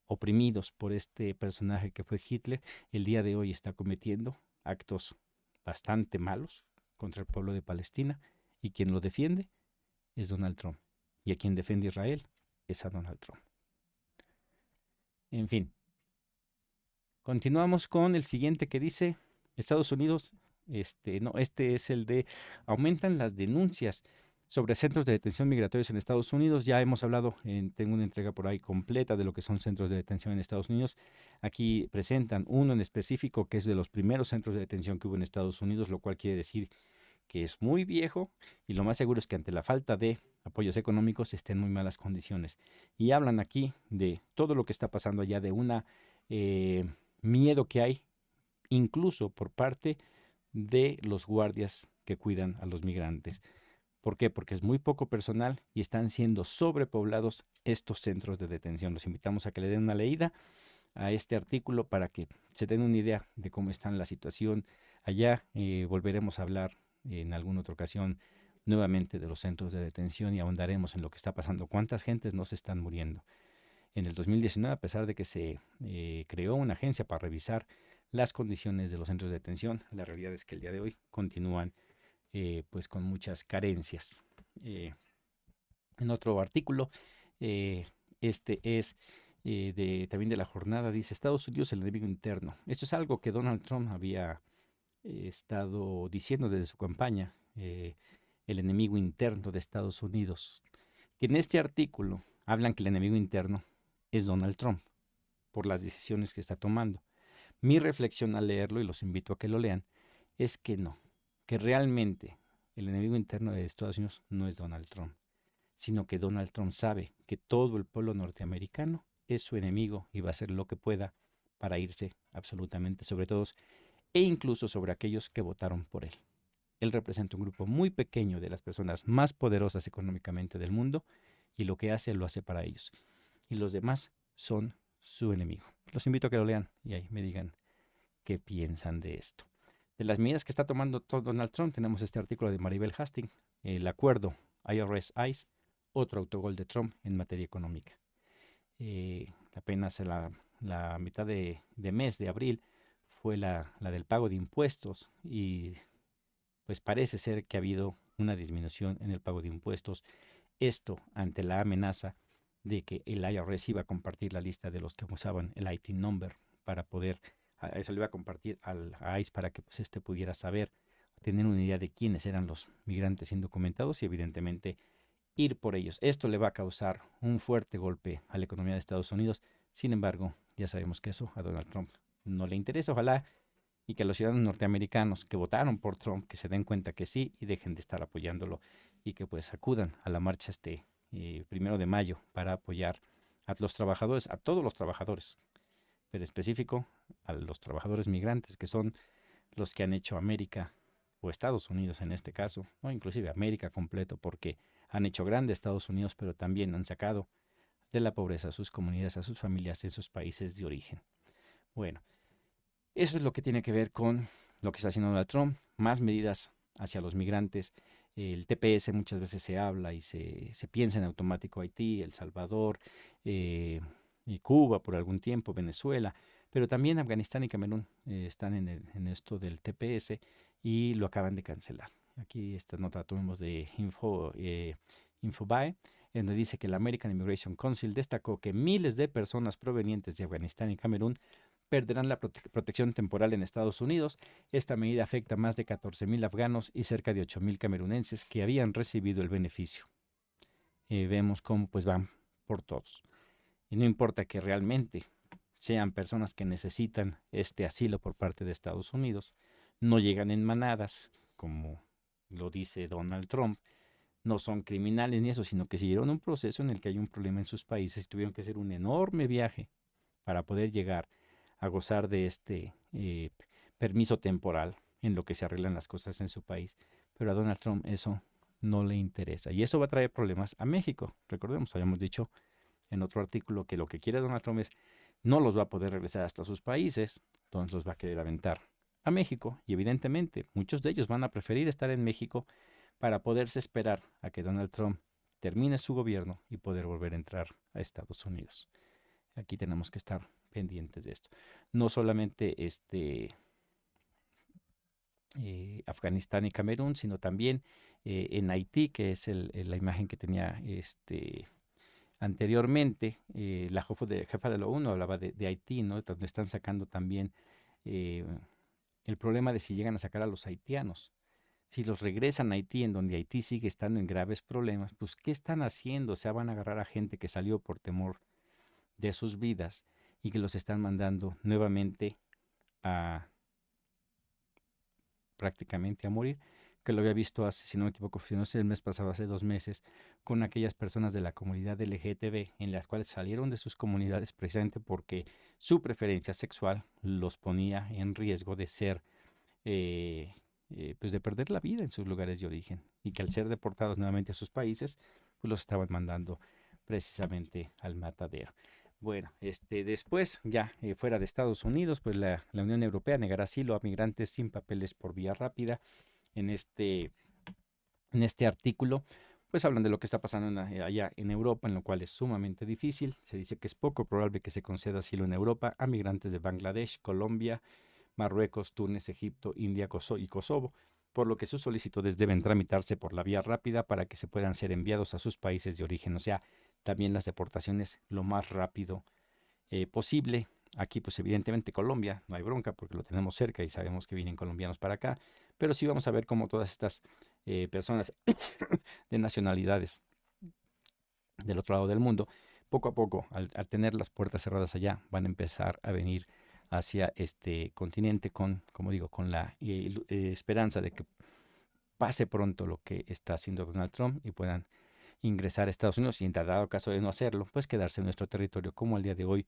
oprimidos por este personaje que fue Hitler, el día de hoy está cometiendo actos bastante malos contra el pueblo de Palestina y quien lo defiende es Donald Trump. Y a quien defiende Israel es a Donald Trump. En fin, continuamos con el siguiente que dice, Estados Unidos, este es el de, aumentan las denuncias sobre centros de detención migratorios en Estados Unidos. Ya hemos hablado, tengo una entrega por ahí completa de lo que son centros de detención en Estados Unidos. Aquí presentan uno en específico que es de los primeros centros de detención que hubo en Estados Unidos, lo cual quiere decir que es muy viejo y lo más seguro es que ante la falta de apoyos económicos esté en muy malas condiciones. Y hablan aquí de todo lo que está pasando allá, de una miedo que hay incluso por parte de los guardias que cuidan a los migrantes. ¿Por qué? Porque es muy poco personal y están siendo sobrepoblados estos centros de detención. Los invitamos a que le den una leída a este artículo para que se den una idea de cómo está la situación allá. Volveremos a hablar en alguna otra ocasión nuevamente de los centros de detención y ahondaremos en lo que está pasando, cuántas gentes no se están muriendo. En el 2019, a pesar de que se creó una agencia para revisar las condiciones de los centros de detención, la realidad es que el día de hoy continúan pues con muchas carencias. En otro artículo, este es también de la jornada, dice Estados Unidos el enemigo interno. Esto es algo que Donald Trump había estado diciendo desde su campaña, el enemigo interno de Estados Unidos, que en este artículo hablan que el enemigo interno es Donald Trump por las decisiones que está tomando. Mi reflexión al leerlo, y los invito a que lo lean, es que no, que realmente el enemigo interno de Estados Unidos no es Donald Trump, sino que Donald Trump sabe que todo el pueblo norteamericano es su enemigo y va a hacer lo que pueda para irse absolutamente sobre todos e incluso sobre aquellos que votaron por él. Él representa un grupo muy pequeño de las personas más poderosas económicamente del mundo y lo que hace lo hace para ellos. Y los demás son su enemigo. Los invito a que lo lean y ahí me digan qué piensan de esto. De las medidas que está tomando Donald Trump, tenemos este artículo de Maribel Hastings, el acuerdo IRS-ICE, otro autogol de Trump en materia económica. Apenas la mitad de mes de abril fue la del pago de impuestos y pues parece ser que ha habido una disminución en el pago de impuestos. Esto ante la amenaza de que el IRS iba a compartir la lista de los que usaban el IT number para poder, eso lo iba a compartir a ICE para que pues pudiera saber, tener una idea de quiénes eran los migrantes indocumentados y evidentemente ir por ellos. Esto le va a causar un fuerte golpe a la economía de Estados Unidos. Sin embargo, ya sabemos que eso a Donald Trump no le interesa. Ojalá y que los ciudadanos norteamericanos que votaron por Trump que se den cuenta que sí y dejen de estar apoyándolo y que pues acudan a la marcha 1 de mayo para apoyar a los trabajadores, a todos los trabajadores, pero específico a los trabajadores migrantes que son los que han hecho América o Estados Unidos en este caso, o inclusive América completo, porque han hecho grande Estados Unidos, pero también han sacado de la pobreza a sus comunidades, a sus familias en sus países de origen. Bueno, eso es lo que tiene que ver con lo que está haciendo Donald Trump, más medidas hacia los migrantes. El TPS muchas veces se habla y se piensa en automático Haití, El Salvador y Cuba por algún tiempo, Venezuela, pero también Afganistán y Camerún están en esto del TPS y lo acaban de cancelar. Aquí esta nota tuvimos de Infobae, en donde dice que la American Immigration Council destacó que miles de personas provenientes de Afganistán y Camerún perderán la protección temporal en Estados Unidos. Esta medida afecta a más de 14,000 afganos y cerca de 8,000 camerunenses que habían recibido el beneficio. Vemos cómo pues van por todos. Y no importa que realmente sean personas que necesitan este asilo por parte de Estados Unidos, no llegan en manadas, como lo dice Donald Trump, no son criminales ni eso, sino que siguieron un proceso en el que hay un problema en sus países y tuvieron que hacer un enorme viaje para poder llegar a gozar de este permiso temporal en lo que se arreglan las cosas en su país. Pero a Donald Trump eso no le interesa. Y eso va a traer problemas a México. Recordemos, habíamos dicho en otro artículo que lo que quiere Donald Trump es no los va a poder regresar hasta sus países, entonces los va a querer aventar a México y evidentemente muchos de ellos van a preferir estar en México para poderse esperar a que Donald Trump termine su gobierno y poder volver a entrar a Estados Unidos. Aquí tenemos que estar pendientes de esto. No solamente Afganistán y Camerún, sino también en Haití, que es la imagen que tenía anteriormente. La jefa de la ONU hablaba de Haití, ¿no? Donde están sacando también el problema de si llegan a sacar a los haitianos. Si los regresan a Haití, en donde Haití sigue estando en graves problemas, pues ¿qué están haciendo? O sea, van a agarrar a gente que salió por temor de sus vidas y que los están mandando nuevamente a prácticamente a morir, que lo había visto hace, si no me equivoco, no sé, el mes pasado, hace 2 meses, con aquellas personas de la comunidad LGTB en las cuales salieron de sus comunidades precisamente porque su preferencia sexual los ponía en riesgo de ser, pues de perder la vida en sus lugares de origen y que al ser deportados nuevamente a sus países, pues los estaban mandando precisamente al matadero. Bueno, después, ya fuera de Estados Unidos, pues la Unión Europea negará asilo a migrantes sin papeles por vía rápida. En este artículo, pues hablan de lo que está pasando allá en Europa, en lo cual es sumamente difícil. Se dice que es poco probable que se conceda asilo en Europa a migrantes de Bangladesh, Colombia, Marruecos, Túnez, Egipto, India y Kosovo, por lo que sus solicitudes deben tramitarse por la vía rápida para que se puedan ser enviados a sus países de origen. O sea, también las deportaciones lo más rápido posible. Aquí pues evidentemente Colombia, no hay bronca porque lo tenemos cerca y sabemos que vienen colombianos para acá, pero sí vamos a ver cómo todas estas personas de nacionalidades del otro lado del mundo, poco a poco, al tener las puertas cerradas allá, van a empezar a venir hacia este continente con, como digo, con la esperanza de que pase pronto lo que está haciendo Donald Trump y puedan ingresar a Estados Unidos y en dado caso de no hacerlo, pues quedarse en nuestro territorio como al día de hoy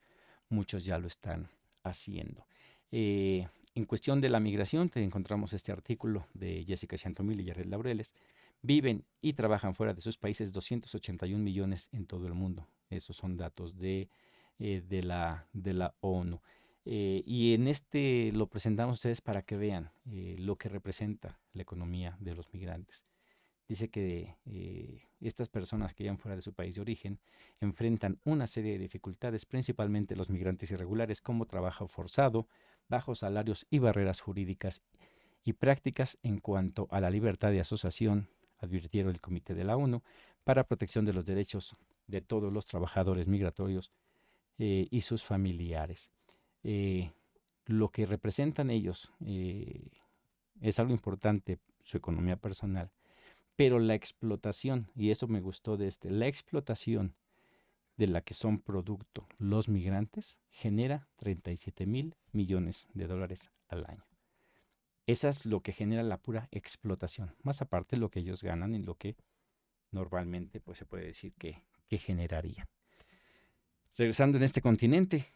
muchos ya lo están haciendo. En cuestión de la migración, te encontramos este artículo de Jessica Chantomil y Jared Laureles. Viven y trabajan fuera de sus países 281 millones en todo el mundo. Esos son datos de la ONU. Y en este lo presentamos a ustedes para que vean lo que representa la economía de los migrantes. Dice que estas personas que llegan fuera de su país de origen enfrentan una serie de dificultades, principalmente los migrantes irregulares, como trabajo forzado, bajos salarios y barreras jurídicas y prácticas en cuanto a la libertad de asociación, advirtieron el Comité de la ONU para protección de los derechos de todos los trabajadores migratorios y sus familiares. Eh, lo que representan ellos es algo importante, su economía personal, pero la explotación, y eso me gustó de la explotación de la que son producto los migrantes genera 37.000 millones de dólares al año. Esa es lo que genera la pura explotación, más aparte lo que ellos ganan y lo que normalmente pues, se puede decir que generarían. Regresando en este continente,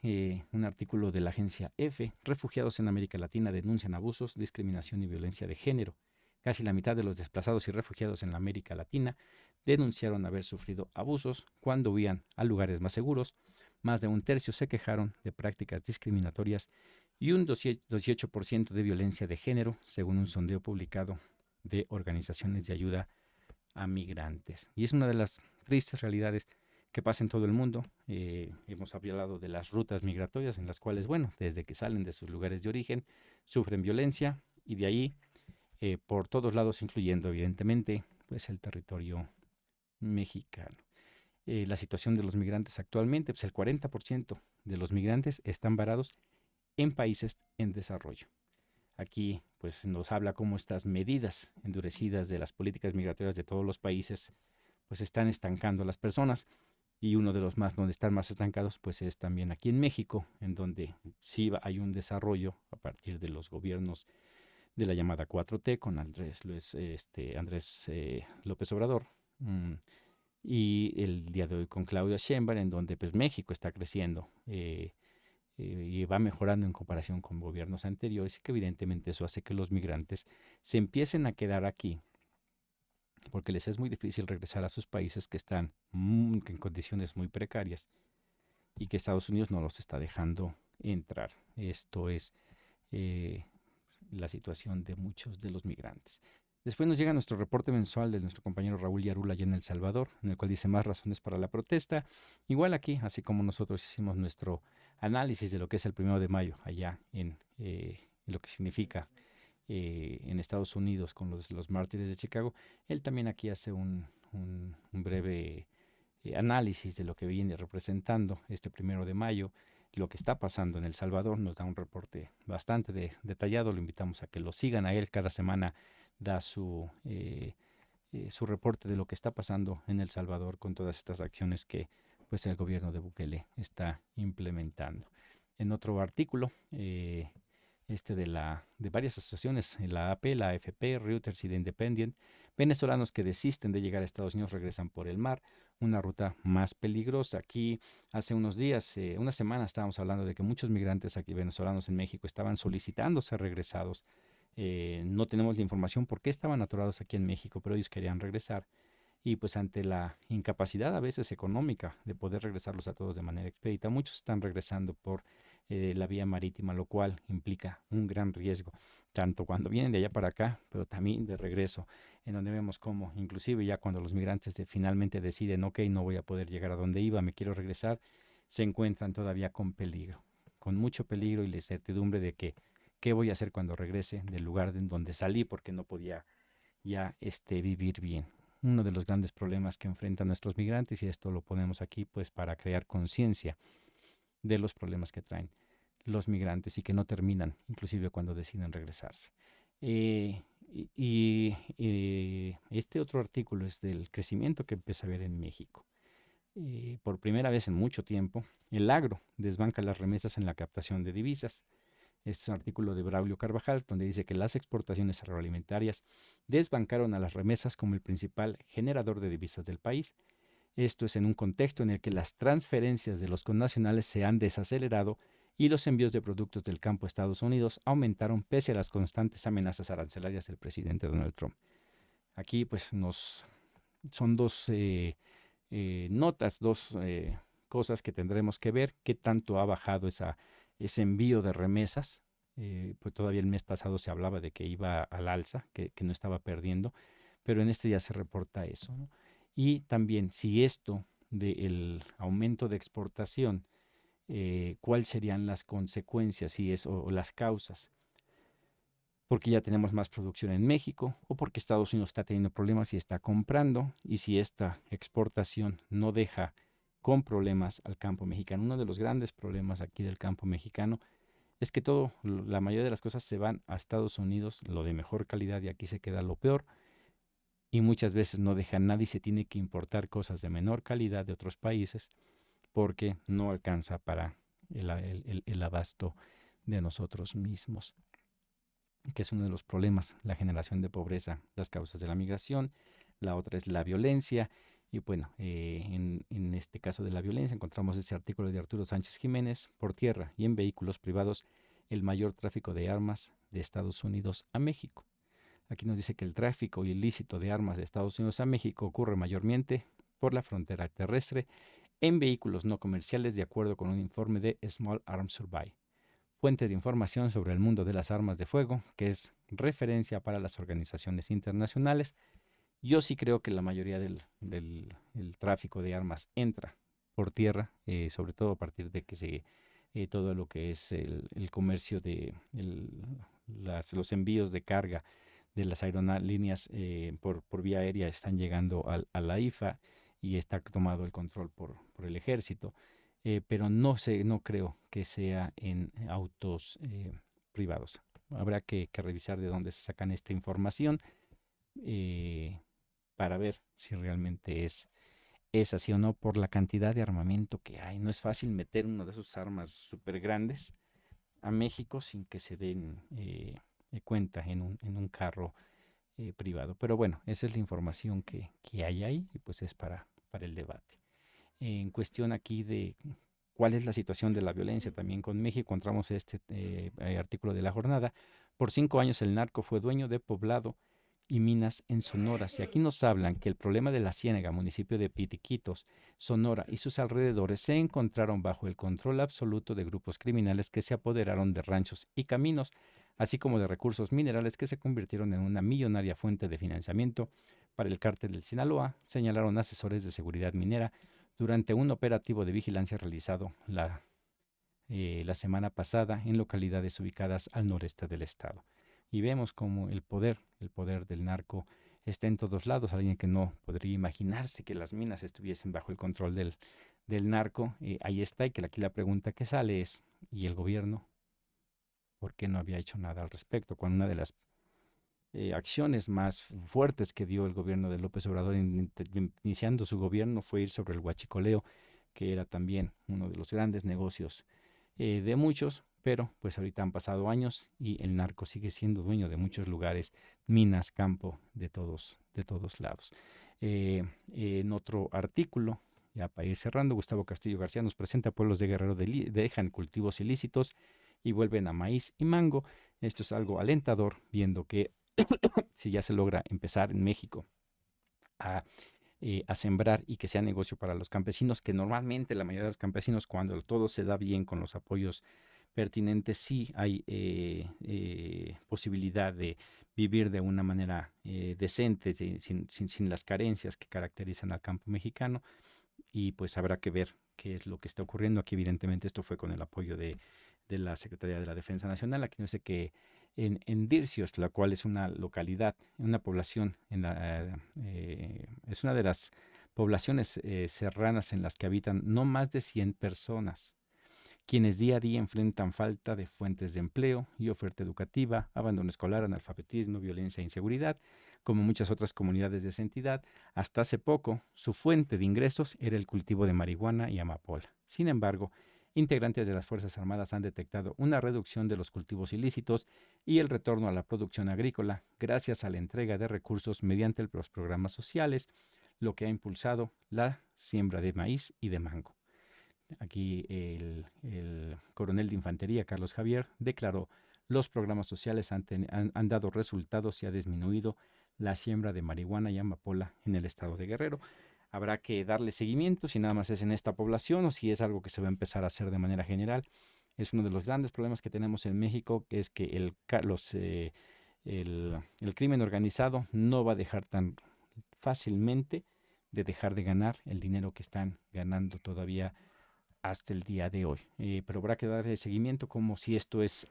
un artículo de la agencia EFE, refugiados en América Latina denuncian abusos, discriminación y violencia de género. Casi la mitad de los desplazados y refugiados en la América Latina denunciaron haber sufrido abusos cuando huían a lugares más seguros. Más de un tercio se quejaron de prácticas discriminatorias y un 18% de violencia de género, según un sondeo publicado de organizaciones de ayuda a migrantes. Y es una de las tristes realidades que pasa en todo el mundo. Hemos hablado de las rutas migratorias en las cuales, bueno, desde que salen de sus lugares de origen, sufren violencia y de ahí por todos lados, incluyendo evidentemente pues el territorio mexicano. La situación de los migrantes actualmente, pues el 40% de los migrantes están varados en países en desarrollo. Aquí pues nos habla cómo estas medidas endurecidas de las políticas migratorias de todos los países pues están estancando a las personas y uno de los más donde están más estancados pues es también aquí en México, en donde sí hay un desarrollo a partir de los gobiernos de la llamada 4T con Andrés López Obrador, y el día de hoy con Claudia Sheinbaum, en donde pues México está creciendo y va mejorando en comparación con gobiernos anteriores y que evidentemente eso hace que los migrantes se empiecen a quedar aquí porque les es muy difícil regresar a sus países que están en condiciones muy precarias y que Estados Unidos no los está dejando entrar. Esto es la situación de muchos de los migrantes. Después nos llega nuestro reporte mensual de nuestro compañero Raúl Yarula allá en El Salvador, en el cual dice más razones para la protesta. Igual aquí, así como nosotros hicimos nuestro análisis de lo que es el 1 de mayo allá en lo que significa en Estados Unidos con los mártires de Chicago, él también aquí hace un breve análisis de lo que viene representando este 1 de mayo, lo que está pasando en El Salvador. Nos da un reporte bastante detallado. Lo invitamos a que lo sigan a él. Cada semana da su reporte de lo que está pasando en El Salvador con todas estas acciones que pues el gobierno de Bukele está implementando. En otro artículo, de varias asociaciones, la AP, la AFP, Reuters y The Independent, venezolanos que desisten de llegar a Estados Unidos regresan por el mar, una ruta más peligrosa. Aquí hace unos días, una semana, estábamos hablando de que muchos migrantes aquí venezolanos en México estaban solicitando ser regresados. No tenemos la información por qué estaban atorados aquí en México, pero ellos querían regresar. Y pues ante la incapacidad a veces económica de poder regresarlos a todos de manera expedita, muchos están regresando por la vía marítima, lo cual implica un gran riesgo, tanto cuando vienen de allá para acá, pero también de regreso, en donde vemos cómo, inclusive ya cuando los migrantes finalmente deciden, ok, no voy a poder llegar a donde iba, me quiero regresar, se encuentran todavía con peligro, con mucho peligro y la incertidumbre de que, ¿qué voy a hacer cuando regrese del lugar en donde salí porque no podía ya vivir bien? Uno de los grandes problemas que enfrentan nuestros migrantes, y esto lo ponemos aquí pues para crear conciencia de los problemas que traen. los migrantes y que no terminan, inclusive cuando deciden regresarse. Y este otro artículo es del crecimiento que empieza a haber en México. Por primera vez en mucho tiempo, el agro desbanca las remesas en la captación de divisas. Este es un artículo de Braulio Carvajal, donde dice que las exportaciones agroalimentarias desbancaron a las remesas como el principal generador de divisas del país. Esto es en un contexto en el que las transferencias de los connacionales se han desacelerado y los envíos de productos del campo a Estados Unidos aumentaron pese a las constantes amenazas arancelarias del presidente Donald Trump. Aquí pues son dos notas, dos cosas que tendremos que ver, qué tanto ha bajado ese envío de remesas. Pues todavía el mes pasado se hablaba de que iba al alza, que no estaba perdiendo, pero en este ya se reporta eso, ¿no? Y también si esto del aumento de exportación, cuáles serían las consecuencias si es, o las causas, porque ya tenemos más producción en México o porque Estados Unidos está teniendo problemas y está comprando, y si esta exportación no deja con problemas al campo mexicano. Uno de los grandes problemas aquí del campo mexicano es que la mayoría de las cosas se van a Estados Unidos, lo de mejor calidad, y aquí se queda lo peor, y muchas veces no deja nada y se tiene que importar cosas de menor calidad de otros países porque no alcanza para el abasto de nosotros mismos, que es uno de los problemas, la generación de pobreza, las causas de la migración. La otra es la violencia. Y bueno, en este caso de la violencia encontramos este artículo de Arturo Sánchez Jiménez: por tierra y en vehículos privados, el mayor tráfico de armas de Estados Unidos a México. Aquí nos dice que el tráfico ilícito de armas de Estados Unidos a México ocurre mayormente por la frontera terrestre en vehículos no comerciales, de acuerdo con un informe de Small Arms Survey, fuente de información sobre el mundo de las armas de fuego, que es referencia para las organizaciones internacionales. Yo sí creo que la mayoría el tráfico de armas entra por tierra, sobre todo a partir de que todo lo que es el comercio de los envíos de carga de las aerolíneas por vía aérea están llegando a la IFA y está tomado el control por el ejército, pero no creo que sea en autos privados. Habrá que revisar de dónde se sacan esta información, eh, para ver si realmente es así o no, por la cantidad de armamento que hay. No es fácil meter una de esas armas súper grandes a México sin que se den cuenta en un carro privado. Pero bueno, esa es la información que hay ahí y pues es para el debate. En cuestión aquí de cuál es la situación de la violencia también con México, encontramos este artículo de La Jornada. Por 5 años el narco fue dueño de poblado y minas en Sonora. Y aquí nos hablan que el problema de la Ciénega, municipio de Pitiquitos, Sonora y sus alrededores se encontraron bajo el control absoluto de grupos criminales que se apoderaron de ranchos y caminos, así como de recursos minerales que se convirtieron en una millonaria fuente de financiamiento para el cártel del Sinaloa, señalaron asesores de seguridad minera durante un operativo de vigilancia realizado la semana pasada en localidades ubicadas al noreste del estado. Y vemos como el poder del narco está en todos lados. Alguien que no podría imaginarse que las minas estuviesen bajo el control del narco, ahí está. Y que aquí la pregunta que sale es, ¿y el gobierno por qué no había hecho nada al respecto? Cuando una de las acciones más fuertes que dio el gobierno de López Obrador iniciando su gobierno fue ir sobre el huachicoleo, que era también uno de los grandes negocios de muchos, pero pues ahorita han pasado años y el narco sigue siendo dueño de muchos lugares, minas, campo, de todos lados. En otro artículo, ya para ir cerrando, Gustavo Castillo García nos presenta: pueblos de Guerrero dejan cultivos ilícitos y vuelven a maíz y mango. Esto es algo alentador, viendo que si ya se logra empezar en México a, a sembrar y que sea negocio para los campesinos, que normalmente la mayoría de los campesinos, cuando todo se da bien con los apoyos pertinentes, sí hay posibilidad de vivir de una manera decente, sin las carencias que caracterizan al campo mexicano. Y pues habrá que ver qué es lo que está ocurriendo. Aquí evidentemente esto fue con el apoyo de la Secretaría de la Defensa Nacional. Aquí no sé que en Dircios, la cual es una localidad, una población, es una de las poblaciones serranas en las que habitan no más de 100 personas, quienes día a día enfrentan falta de fuentes de empleo y oferta educativa, abandono escolar, analfabetismo, violencia e inseguridad, como muchas otras comunidades de esa entidad. Hasta hace poco, su fuente de ingresos era el cultivo de marihuana y amapola. Sin embargo, integrantes de las Fuerzas Armadas han detectado una reducción de los cultivos ilícitos y el retorno a la producción agrícola gracias a la entrega de recursos mediante los programas sociales, lo que ha impulsado la siembra de maíz y de mango. Aquí el coronel de infantería, Carlos Javier, declaró: los programas sociales han dado resultados y ha disminuido la siembra de marihuana y amapola en el estado de Guerrero. Habrá que darle seguimiento si nada más es en esta población o si es algo que se va a empezar a hacer de manera general. Es uno de los grandes problemas que tenemos en México, que es que el crimen organizado no va a dejar tan fácilmente de dejar de ganar el dinero que están ganando todavía hasta el día de hoy. Pero habrá que darle seguimiento como si esto es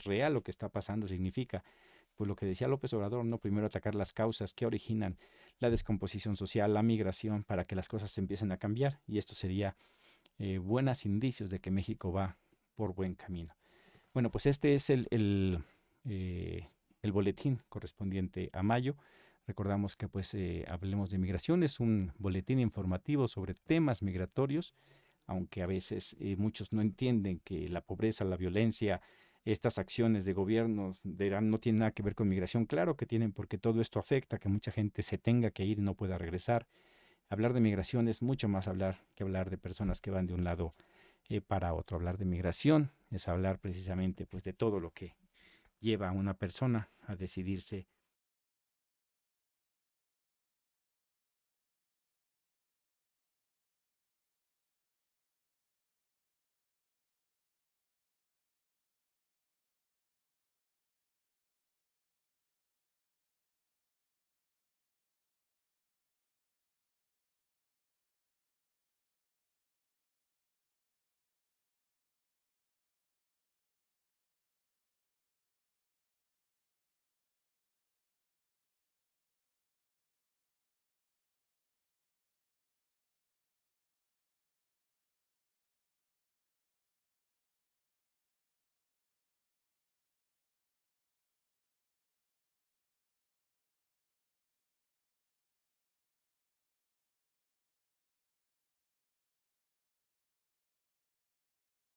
real, lo que está pasando significa, pues lo que decía López Obrador, no primero atacar las causas que originan la descomposición social, la migración, para que las cosas se empiecen a cambiar, y esto sería buenos indicios de que México va por buen camino. Bueno, pues este es el boletín correspondiente a mayo. Recordamos que pues Hablemos de Migración es un boletín informativo sobre temas migratorios, aunque a veces muchos no entienden que la pobreza, la violencia, estas acciones de gobierno no tienen nada que ver con migración. Claro que tienen, porque todo esto afecta a que mucha gente se tenga que ir y no pueda regresar. Hablar de migración es mucho más que hablar de personas que van de un lado para otro. Hablar de migración es hablar precisamente pues de todo lo que lleva a una persona a decidirse